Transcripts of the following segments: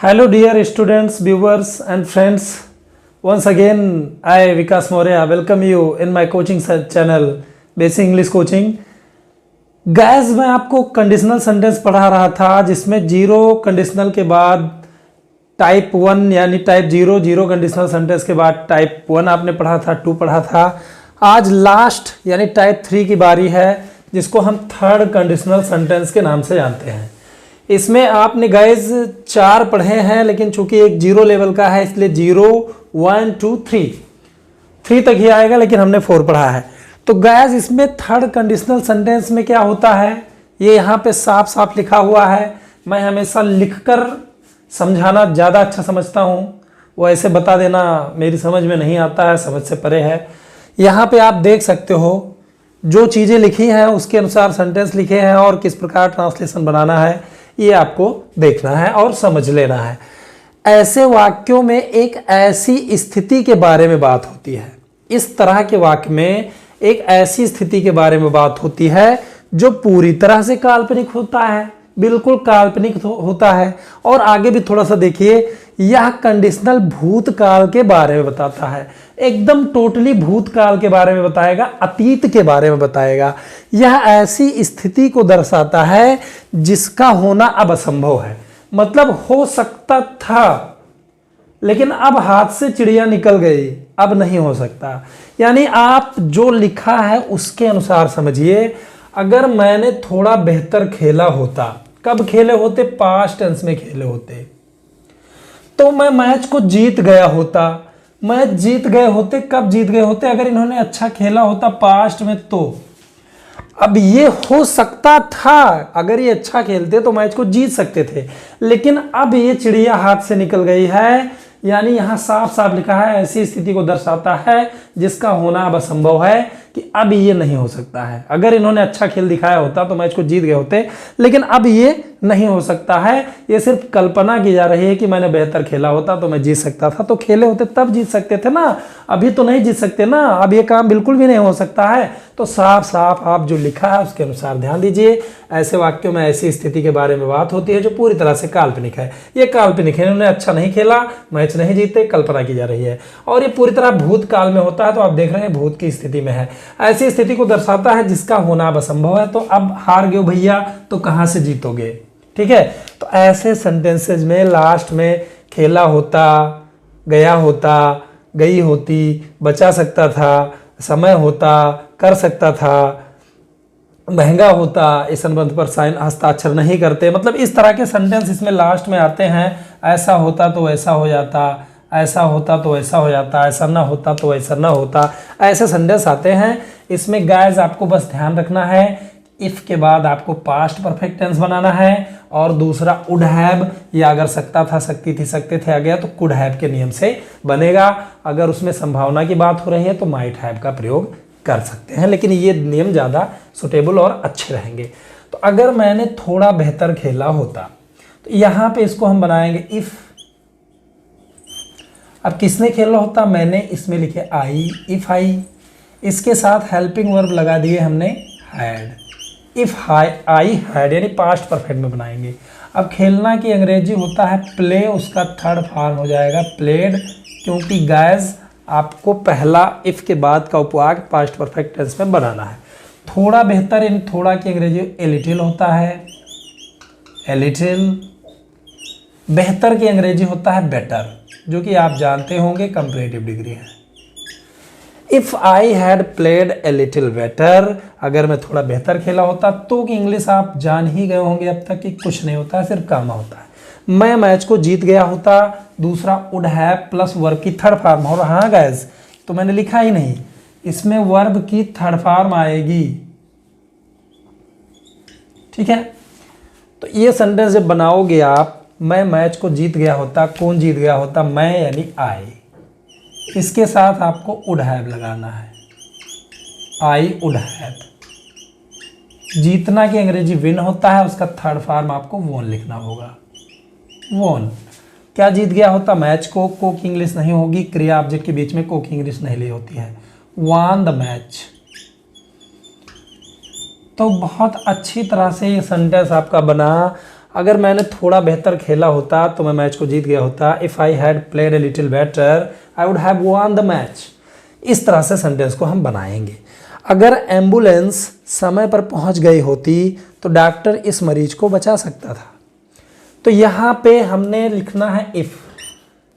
Hello, dear students, viewers, and friends. Once again, I, Vikas Morea, welcome you in my coaching channel, Basic English Coaching. Guys, मैं आपको conditional sentence पढ़ा रहा था जिसमें zero conditional के बाद type 1 यानी टाइप 0 कंडीशनल सेंटेंस के बाद टाइप 1 आपने पढ़ा था, 2 पढ़ा था। आज लास्ट यानी टाइप 3 की बारी है जिसको हम थर्ड कंडीशनल सेंटेंस के नाम से जानते हैं। इसमें आपने गाइज 4 पढ़े हैं, लेकिन चूंकि एक 0 लेवल का है इसलिए 0, 1, 2, 3 तक ही आएगा, लेकिन हमने 4 पढ़ा है। तो गाइज इसमें थर्ड कंडीशनल सेंटेंस में क्या होता है ये यहाँ पे साफ साफ लिखा हुआ है। मैं हमेशा लिखकर समझाना ज़्यादा अच्छा समझता हूँ, वो ऐसे बता देना मेरी समझ में नहीं आता है, समझ से परे है। यहाँ पे आप देख सकते हो जो चीज़ें लिखी हैं उसके अनुसार सेंटेंस लिखे हैं और किस प्रकार ट्रांसलेशन बनाना है ये आपको देखना है और समझ लेना है। ऐसे वाक्यों में एक ऐसी स्थिति के बारे में बात होती है, इस तरह के वाक्य में एक ऐसी स्थिति के बारे में बात होती है जो पूरी तरह से काल्पनिक होता है, बिल्कुल काल्पनिक होता है। और आगे भी थोड़ा सा देखिए, यह कंडीशनल भूतकाल के बारे में बताता है, एकदम टोटली भूतकाल के बारे में बताएगा, अतीत के बारे में बताएगा। यह ऐसी स्थिति को दर्शाता है जिसका होना अब असंभव है, मतलब हो सकता था लेकिन अब हाथ से चिड़िया निकल गई, अब नहीं हो सकता। यानी आप जो लिखा है उसके अनुसार समझिए। अगर मैंने थोड़ा बेहतर खेला होता, कब खेले होते? पास्ट टेंस में खेले होते, तो मैं मैच को जीत गया होता। मैच जीत गए होते, कब जीत गए होते? अगर इन्होंने अच्छा खेला होता पास्ट में। तो अब ये हो सकता था, अगर ये अच्छा खेलते तो मैच को जीत सकते थे, लेकिन अब ये चिड़िया हाथ से निकल गई है। यानी यहां साफ साफ लिखा है ऐसी स्थिति को दर्शाता है जिसका होना अब असंभव है, कि अब ये नहीं हो सकता है। अगर इन्होंने अच्छा खेल दिखाया होता तो मैच को जीत गए होते, लेकिन अब ये नहीं हो सकता है। ये सिर्फ कल्पना की जा रही है कि मैंने बेहतर खेला होता तो मैं जीत सकता था। तो खेले होते तब जीत सकते थे ना, अभी तो नहीं जीत सकते ना, अब ये काम बिल्कुल भी नहीं हो सकता है। तो साफ साफ आप जो लिखा है उसके अनुसार ध्यान दीजिए। ऐसे वाक्यों में ऐसी स्थिति के बारे में बात होती है जो पूरी तरह से काल्पनिक है। ये काल्पनिक है, इन्होंने अच्छा नहीं खेला, मैच नहीं जीते, कल्पना की जा रही है। और ये पूरी तरह भूतकाल में होता है, तो आप देख रहे हैं भूत की स्थिति में है। ऐसी स्थिति को दर्शाता है जिसका होना अब असंभव है। तो अब हार गए भैया तो कहां से जीतोगे? ठीक है, तो ऐसे सेंटेंसेज में लास्ट में खेला होता, गया होता, गई होती, बचा सकता था, समय होता, कर सकता था, महंगा होता, इस अनुबंध पर साइन हस्ताक्षर नहीं करते, मतलब इस तरह के सेंटेंस इसमें लास्ट में आते हैं। ऐसा होता तो ऐसा हो जाता, ऐसा होता तो ऐसा हो जाता, ऐसा ना होता तो ऐसा ना होता, ऐसे सेंटेंस आते हैं इसमें। गाइस आपको बस ध्यान रखना है, इफ के बाद आपको पास्ट परफेक्ट टेंस बनाना है, और दूसरा वुड हैव, या अगर सकता था, सकती थी, सकते थे आ गया तो कुड हैव के नियम से बनेगा। अगर उसमें संभावना की बात हो रही है तो माइट हैव का प्रयोग कर सकते हैं, लेकिन ये नियम ज़्यादा सुटेबल और अच्छे रहेंगे। तो अगर मैंने थोड़ा बेहतर खेला होता तो यहाँ पे इसको हम बनाएंगे इफ। अब किसने खेला होता? मैंने, इसमें लिखे आई, इफ आई, इसके साथ हेल्पिंग वर्ब लगा दिए हमने हैड। इफ आई हैड यानी पास्ट परफेक्ट में बनाएंगे। अब खेलना की अंग्रेजी होता है प्ले, उसका थर्ड फॉर्म हो जाएगा प्लेड, क्योंकि गाइस आपको पहला इफ के बाद का उपवाक्य पास्ट परफेक्ट टेंस में बनाना है। थोड़ा बेहतर, इन थोड़ा की अंग्रेजी एलिटिल होता है, एलिटिल। बेहतर की अंग्रेजी होता है बेटर, जो कि आप जानते होंगे कंपैरेटिव डिग्री है। If I had played a little better, अगर मैं थोड़ा बेहतर खेला होता, तो की इंग्लिश आप जान ही गए होंगे अब तक कि कुछ नहीं होता है, सिर्फ कामा होता है। मैं मैच को जीत गया होता, दूसरा वुड हैव प्लस वर्ब की थर्ड फॉर्म। और हाँ गाइस, तो मैंने लिखा ही नहीं, इसमें वर्ब की थर्ड फॉर्म आएगी। ठीक है, तो ये सेंटेंस जब बनाओगे आप, मैं मैच को जीत गया होता, कौन जीत गया होता? मैं यानी आई। इसके साथ आपको वुड हैव लगाना है, आई वुड हैव। जीतना की अंग्रेजी विन होता है, उसका थर्ड फॉर्म आपको वोन लिखना होगा, वोन। क्या जीत गया होता? मैच को की इंग्लिश नहीं होगी, क्रिया ऑब्जेक्ट के बीच में की इंग्लिश नहीं ली होती है, वॉन द मैच। तो बहुत अच्छी तरह से ये सेंटेंस आपका बना। अगर मैंने थोड़ा बेहतर खेला होता तो मैं मैच को जीत गया होता। If I had played a little better I would have won the match. इस तरह से सेंटेंस को हम बनाएंगे। अगर एम्बुलेंस समय पर पहुंच गई होती तो डॉक्टर इस मरीज को बचा सकता था। तो यहाँ पे हमने लिखना है इफ़।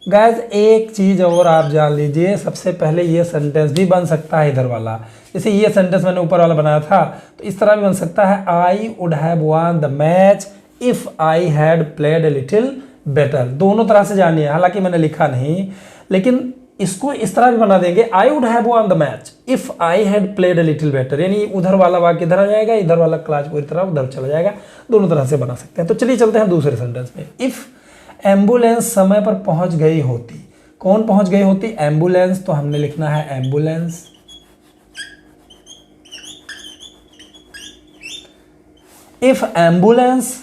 गाइस एक चीज़ और आप जान लीजिए, सबसे पहले ये सेंटेंस भी बन सकता है इधर वाला। जैसे ये सेंटेंस मैंने ऊपर वाला बनाया था तो इस तरह भी बन सकता है, I would have won the match if I had played a little better. दोनों तरह से जानिए, हालांकि मैंने लिखा नहीं, लेकिन इसको इस तरह भी बना देंगे, I would have won the match if I had played a little better. यानी उधर वाला वाक्य इधर आ जाएगा, इधर वाला क्लास पूरी तरह उधर चला जाएगा। दोनों तरह से बना सकते हैं। तो चलिए चलते हैं दूसरे सेंटेंस में। इफ़ एम्बुलेंस समय पर पहुंच गई होती, कौन पहुंच गई होती? एम्बुलेंस। तो हमने लिखना है एम्बुलेंस। इफ एम्बुलेंस,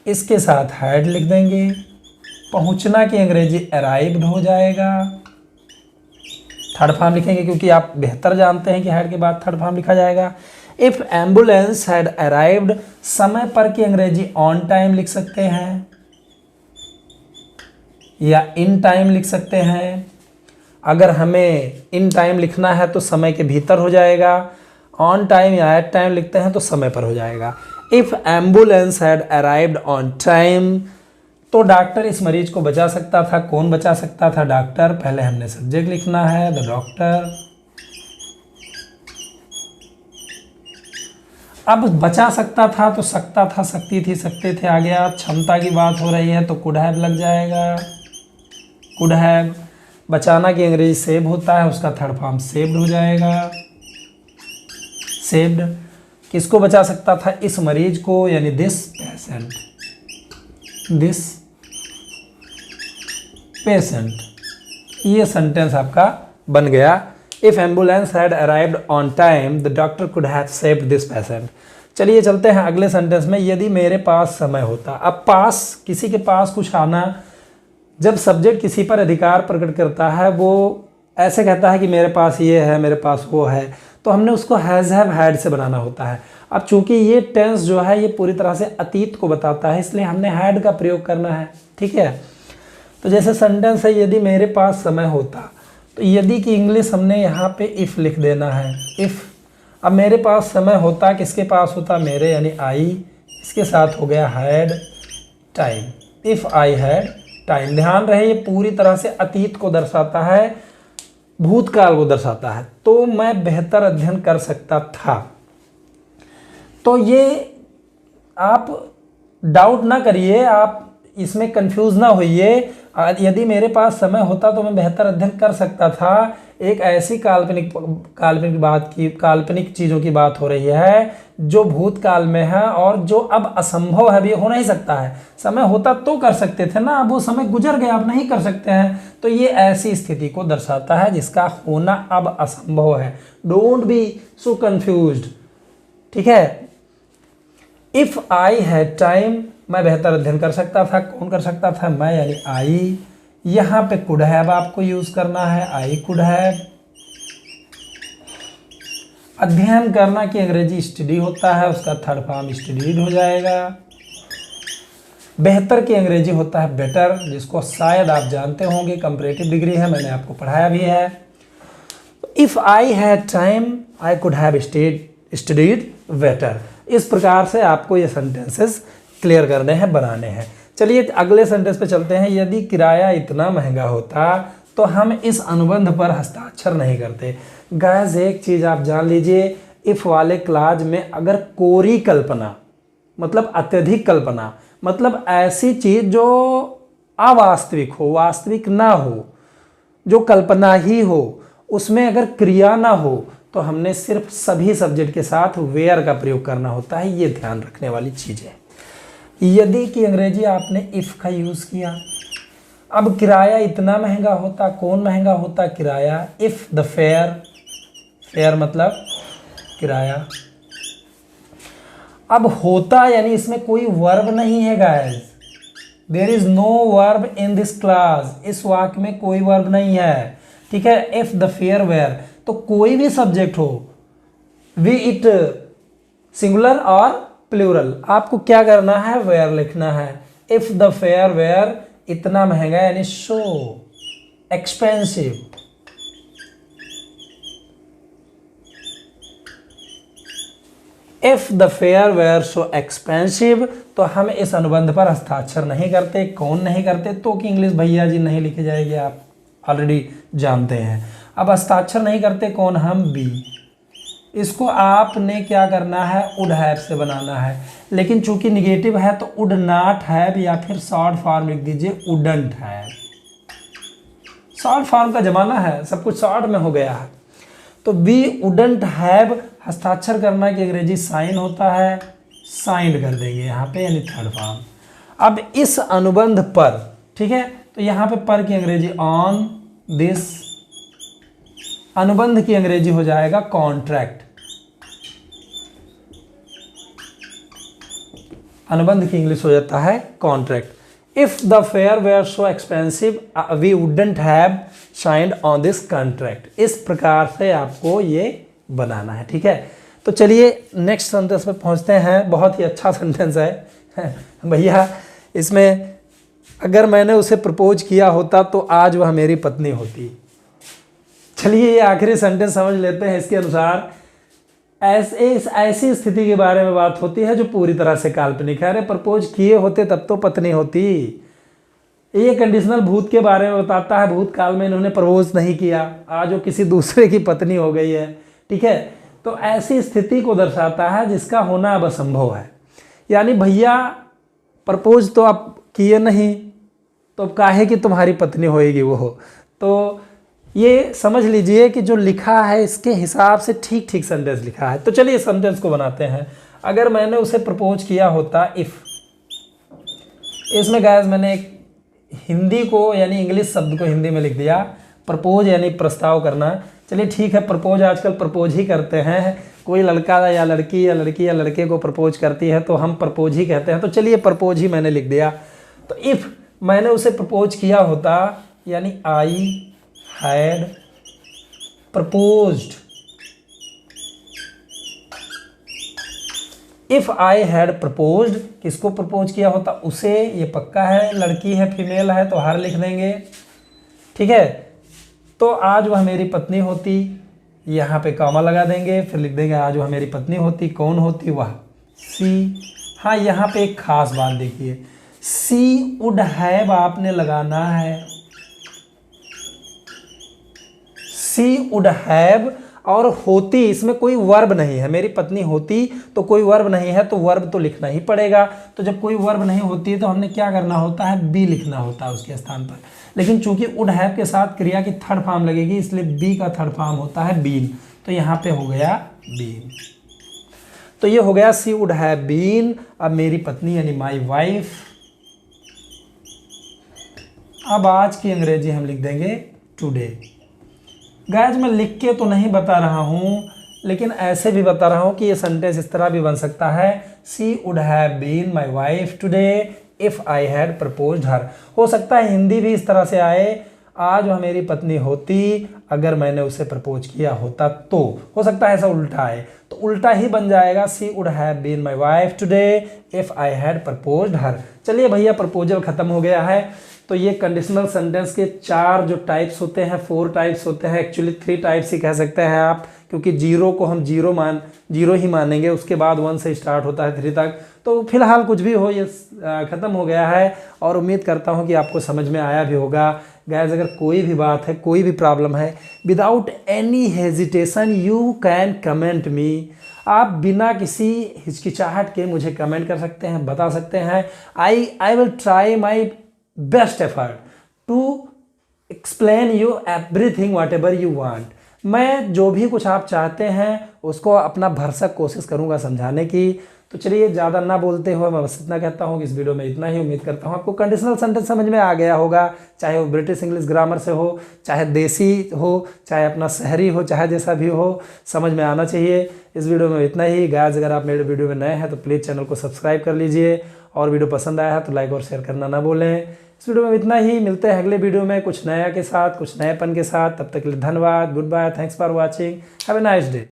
इसके साथ हैड लिख देंगे। पहुंचना की अंग्रेजी अराइव्ड हो जाएगा। थर्ड फॉर्म लिखेंगे क्योंकि आप बेहतर जानते हैं कि हैड के बाद थर्ड फॉर्म लिखा जाएगा। इफ एम्बुलेंस हैड अराइव्ड, समय पर की अंग्रेजी ऑन टाइम लिख सकते हैं या इन टाइम लिख सकते हैं। अगर हमें इन टाइम लिखना है तो समय के भीतर हो जाएगा, ऑन टाइम या एट टाइम लिखते हैं तो समय पर हो जाएगा। If ambulance had arrived on time, तो डॉक्टर इस मरीज को बचा सकता था। कौन बचा सकता था? डॉक्टर। पहले हमने सब्जेक्ट लिखना है द डॉक्टर। अब बचा सकता था तो सकता था, सकती थी, सकते थे आ गया। क्षमता की बात हो रही है तो कुड हैव लग जाएगा, कुड हैव। बचाना की अंग्रेजी सेव होता है, उसका थर्ड फॉर्म सेव्ड हो जाएगा, सेव्ड। किसको बचा सकता था? इस मरीज को, यानी दिस पेशेंट, दिस पेशेंट। ये सेंटेंस आपका बन गया। If ambulance had arrived on time the doctor could have saved this patient. चलिए चलते हैं अगले सेंटेंस में। यदि मेरे पास समय होता। अब पास, किसी के पास कुछ आना, जब सब्जेक्ट किसी पर अधिकार प्रकट करता है, वो ऐसे कहता है कि मेरे पास ये है, मेरे पास वो है, तो हमने उसको हैज़ हैव हैड से बनाना होता है। अब चूंकि ये टेंस जो है ये पूरी तरह से अतीत को बताता है, इसलिए हमने हैड का प्रयोग करना है। ठीक है, तो जैसे सेंटेंस है यदि मेरे पास समय होता, तो यदि की इंग्लिश हमने यहाँ पे इफ़ लिख देना है, इफ़। अब मेरे पास समय होता, किसके पास होता? मेरे, यानी आई। इसके साथ हो गया had time, if I had time. ध्यान रहे ये पूरी तरह से अतीत को दर्शाता है, भूतकाल को दर्शाता है। तो मैं बेहतर अध्ययन कर सकता था। तो ये आप डाउट ना करिए, आप इसमें कंफ्यूज ना होइए। यदि मेरे पास समय होता तो मैं बेहतर अध्ययन कर सकता था, एक ऐसी काल्पनिक चीज़ों की बात हो रही है जो भूतकाल में है और जो अब असंभव है, भी हो नहीं सकता है। समय होता तो कर सकते थे ना, अब वो समय गुजर गया, अब नहीं कर सकते हैं। तो ये ऐसी स्थिति को दर्शाता है जिसका होना अब असंभव है। Don't be so confused. ठीक है, इफ़ आई हैड टाइम, मैं बेहतर अध्ययन कर सकता था। कौन कर सकता था? मैं, यानी आई। यहाँ पे कुड हैव आपको यूज करना है, आई कुड हैव। अध्ययन करना की अंग्रेजी स्टडी होता है, उसका थर्ड फॉर्म स्टडीड हो जाएगा। बेहतर की अंग्रेजी होता है बेटर, जिसको शायद आप जानते होंगे, कंपैरेटिव डिग्री है, मैंने आपको पढ़ाया भी है। If I had time I could have studied better. इस प्रकार से आपको ये सेंटेंसेस क्लियर करने हैं, बनाने हैं। चलिए अगले सेंटेंस पे चलते हैं। यदि किराया इतना महंगा होता तो हम इस अनुबंध पर हस्ताक्षर नहीं करते। गाइस एक चीज़ आप जान लीजिए, इफ़ वाले क्लाज में अगर कोरी कल्पना, मतलब अत्यधिक कल्पना, मतलब ऐसी चीज़ जो अवास्तविक हो, वास्तविक ना हो, जो कल्पना ही हो, उसमें अगर क्रिया ना हो, तो हमने सिर्फ सभी सब्जेक्ट के साथ वेयर का प्रयोग करना होता है। ये ध्यान रखने वाली चीज़ है। यदि की अंग्रेजी आपने इफ़ का यूज़ किया। अब किराया इतना महंगा होता, कौन महंगा होता? किराया। इफ़ द फेयर, फेयर मतलब किराया। अब होता, यानी इसमें कोई वर्ब नहीं है guys, there is no verb in this class. इस वाक्य में कोई वर्ब नहीं है। ठीक है, इफ द फेयर वेयर, तो कोई भी सब्जेक्ट हो, वी इट सिंगुलर और प्लूरल, आपको क्या करना है, वेयर लिखना है। इफ द फेयर वेयर इतना महंगा यानी so expensive. If the fare were so expensive, तो हम इस अनुबंध पर हस्ताक्षर नहीं करते। कौन नहीं करते, तो कि इंग्लिश भैया जी नहीं लिखी जाएगी, आप ऑलरेडी जानते हैं। अब हस्ताक्षर नहीं करते कौन, हम, बी। इसको आपने क्या करना है, वुड हैव से बनाना है, लेकिन चूंकि निगेटिव है तो वुड नॉट हैव या फिर शॉर्ट फॉर्म लिख दीजिए, वुडंट हैव। शॉर्ट फॉर्म का जमाना है, सब कुछ शॉर्ट में हो गया है। तो बी वुडंट हैव, हस्ताक्षर करना की अंग्रेजी साइन होता है, साइंड कर देंगे यहाँ पे, यानी थर्ड फॉर्म। अब इस अनुबंध पर, ठीक है, तो यहाँ पे पर की अंग्रेजी ऑन दिस, अनुबंध की अंग्रेजी हो जाएगा कॉन्ट्रैक्ट। अनुबंध की इंग्लिश हो जाता है contract. If the fare were so expensive we wouldn't have signed on this contract. इस प्रकार से आपको ये बनाना है, ठीक है। तो चलिए नेक्स्ट सेंटेंस पे पहुंचते हैं। बहुत ही अच्छा सेंटेंस है भैया। इसमें अगर मैंने उसे प्रपोज किया होता तो आज वह मेरी पत्नी होती। चलिए ये आखिरी सेंटेंस समझ लेते हैं। इसके अनुसार ऐसी स्थिति के बारे में बात होती है जो पूरी तरह से काल्पनिक है। अरे प्रपोज किए होते तब तो पत्नी होती। ये कंडीशनल भूत के बारे में बताता है, भूतकाल में इन्होंने प्रपोज नहीं किया, आज वो किसी दूसरे की पत्नी हो गई है, ठीक है। तो ऐसी स्थिति को दर्शाता है जिसका होना अब असंभव है। यानी भैया प्रपोज तो आप किए नहीं, तो अब काहे कि तुम्हारी पत्नी होएगी वो। तो ये समझ लीजिए कि जो लिखा है इसके हिसाब से ठीक ठीक सेंटेंस लिखा है। तो चलिए सेंटेंस को बनाते हैं। अगर मैंने उसे प्रपोज किया होता, इफ, इसमें गाइस मैंने एक हिंदी को यानी इंग्लिश शब्द को हिंदी में लिख दिया। प्रपोज यानी प्रस्ताव करना। चलिए ठीक है, प्रपोज आजकल प्रपोज ही करते हैं। कोई लड़का या लड़की या लड़की या लड़के को प्रपोज करती है तो हम प्रपोज ही कहते हैं। तो चलिए प्रपोज ही मैंने लिख दिया। तो इफ मैंने उसे प्रपोज किया होता यानी आई had proposed. If I had proposed, किसको प्रपोज किया होता, उसे। ये पक्का है, लड़की है फीमेल है तो हर लिख देंगे, ठीक है। तो आज वह मेरी पत्नी होती, यहाँ पे कॉमा लगा देंगे, फिर लिख देंगे आज वह मेरी पत्नी होती। कौन होती, वह, सी। हाँ यहाँ पे एक खास बात देखिए, सी वुड हैव आपने लगाना है, सी वुड हैव। और होती, इसमें कोई वर्ब नहीं है। मेरी पत्नी होती तो कोई वर्ब नहीं है, तो वर्ब तो लिखना ही पड़ेगा। तो जब कोई वर्ब नहीं होती है तो हमने क्या करना होता है, बी लिखना होता है उसके स्थान पर। लेकिन चूंकि वुड हैव के साथ क्रिया की थर्ड फॉर्म लगेगी, इसलिए बी का थर्ड फॉर्म होता है बीन। तो यहाँ पे हो गया बीन। तो ये हो गया सी वुड हैव बीन। अब मेरी पत्नी यानी माई वाइफ। अब आज की अंग्रेजी हम लिख देंगे टुडे। गाइस मैं लिख के तो नहीं बता रहा हूँ, लेकिन ऐसे भी बता रहा हूँ कि ये सेंटेंस इस तरह भी बन सकता है, she would have been my wife today if I had proposed her. हो सकता है हिंदी भी इस तरह से आए, आज वह मेरी पत्नी होती अगर मैंने उसे प्रपोज किया होता तो। हो सकता है ऐसा उल्टा आए, तो उल्टा ही बन जाएगा, she would have been my wife today if I had proposed her. चलिए भैया प्रपोजल खत्म हो गया है। तो ये कंडीशनल सेंटेंस के 4 जो टाइप्स होते हैं, 4 टाइप्स होते हैं, एक्चुअली 3 टाइप्स ही कह सकते हैं आप, क्योंकि जीरो को हम जीरो ही मानेंगे, उसके बाद 1 से स्टार्ट होता है 3 तक। तो फिलहाल कुछ भी हो, ये ख़त्म हो गया है और उम्मीद करता हूँ कि आपको समझ में आया भी होगा। गाइस अगर कोई भी बात है, कोई भी प्रॉब्लम है, without any hesitation you can comment me. आप बिना किसी हिचकिचाहट के मुझे कमेंट कर सकते हैं, बता सकते हैं। I will try my best effort to explain you everything whatever you want. मैं जो भी कुछ आप चाहते हैं उसको अपना भरसक कोशिश करूंगा समझाने की। तो चलिए ज़्यादा ना बोलते हुए मैं बस इतना कहता हूँ कि इस वीडियो में इतना ही। उम्मीद करता हूँ आपको कंडीशनल सेंटेंस समझ में आ गया होगा, चाहे वो ब्रिटिश इंग्लिश ग्रामर से हो, चाहे देसी हो, चाहे अपना शहरी हो, चाहे जैसा भी हो, समझ में आना चाहिए। इस वीडियो में इतना ही। गाइस अगर आप मेरे वीडियो में नए हैं तो प्लीज़ चैनल को सब्सक्राइब कर लीजिए, और वीडियो पसंद आया है तो लाइक और शेयर करना ना भूलें। इस वीडियो में इतना ही। मिलते हैं अगले वीडियो में कुछ नया के साथ, कुछ नएपन के साथ। तब तक के लिए धन्यवाद, goodbye, thanks for watching, have a nice day.